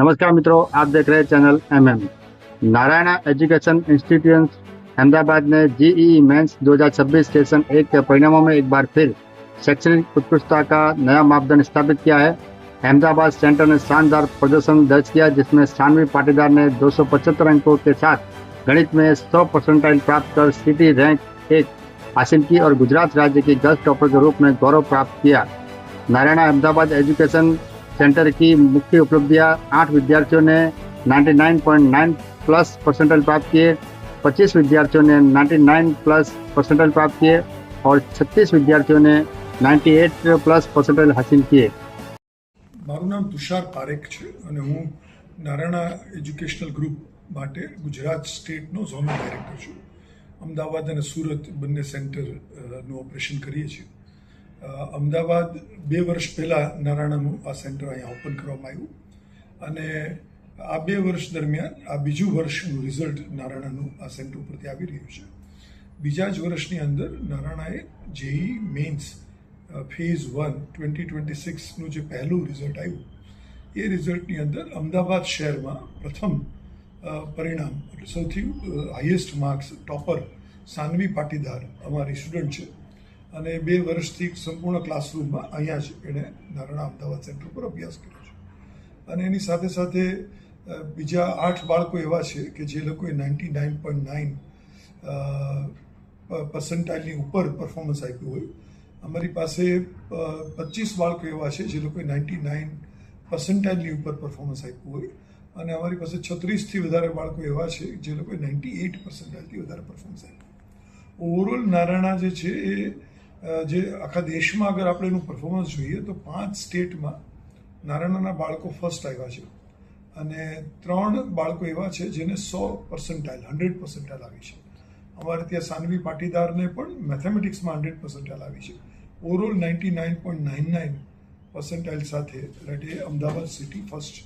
नमस्कार मित्रों, आप देख रहे हैं channel MM. Narayana education institution Ahmedabad ने जेईई मेंस 2026 सेशन 1 के परिणामों में एक बार फिर शैक्षणिक उत्कृष्टता का नया मापदंड स्थापित किया है। अहमदाबाद सेंटर ने शानदार प्रदर्शन दर्ज किया, जिसमें सानवी पाटीदार ने 275 अंकों के साथ गणित में 100 परसेंटाइल प्राप्त कर सिटी रैंक 1 हासिल की और गुजरात राज्य की गर्ल्स टॉपर के रूप में गौरव प्राप्त किया। नारायणा अहमदाबाद एजुकेशन सेंटर की मुख्य उपलब्धियां: 8 विद्यार्थियों ने 99.9 प्लस परसेंटाइल प्राप्त किए, 25 विद्यार्थियों ने 99 प्लस परसेंटाइल प्राप्त किए और 36 विद्यार्थियों ने 98 प्लस परसेंटाइल हासिल किए। મારું નામ તુષાર પારેખ છે અને હું નારાયણા એજ્યુકેશનલ ગ્રુપ માટે ગુજરાત સ્ટેટનો ઝોનલ ડાયરેક્ટર છું. અમદાવાદ અને સુરત બંને સેન્ટરનું ઓપરેશન કરીએ છીએ. અમદાવાદ 2 વર્ષ પહેલાં નારાયણાનું આ સેન્ટર અહીંયા ઓપન કરવામાં આવ્યું અને આ 2 વર્ષ દરમિયાન આ બીજું વર્ષનું રિઝલ્ટ નારાયણાનું આ સેન્ટર ઉપરથી આવી રહ્યું છે. બીજા જ વર્ષની અંદર નારાયણાએ જેઈ મેન્સ ફેઝ 1 2026નું જે પહેલું રિઝલ્ટ આવ્યું એ રિઝલ્ટની અંદર અમદાવાદ શહેરમાં પ્રથમ પરિણામ એટલે સૌથી highest marks topper Sanvi Patidar અમારી સ્ટુડન્ટ છે અને 2 વર્ષથી સંપૂર્ણ ક્લાસરૂમમાં અહીંયા જ એણે નારાયણા અમદાવાદ સેન્ટર પર અભ્યાસ કર્યો છે. અને એની સાથે સાથે બીજા 8 બાળકો એવા છે કે જે લોકોએ 99.9 પર્સન્ટાઇલની ઉપર પરફોર્મન્સ આપ્યું હોય. અમારી પાસે 25 બાળકો એવા છે જે લોકોએ 99 પર્સન્ટાઇલની ઉપર પરફોર્મન્સ આપ્યું હોય અને અમારી પાસે 36થી વધારે બાળકો એવા છે જે લોકોએ 98 પર્સન્ટાઇલથી વધારે પરફોર્મન્સ આપ્યું. ઓવરઓલ નારાયણા જે છે એ જે આખા દેશમાં અગર આપણે એનું પરફોર્મન્સ જોઈએ તો 5 સ્ટેટમાં નારાયણાના બાળકો ફર્સ્ટ આવ્યા છે અને 3 બાળકો એવા છે જેને 100 પર્સન્ટાઇલ 100 પર્સન્ટાઇલ આવી છે. અમારે ત્યાં સાનવી પાટીદારને પણ મેથેમેટિક્સમાં 100 પર્સન્ટાઇલ આવી છે. ઓવરઓલ 99.99 પર્સન્ટાઇલ સાથે એટલે અમદાવાદ સિટી ફર્સ્ટ છે.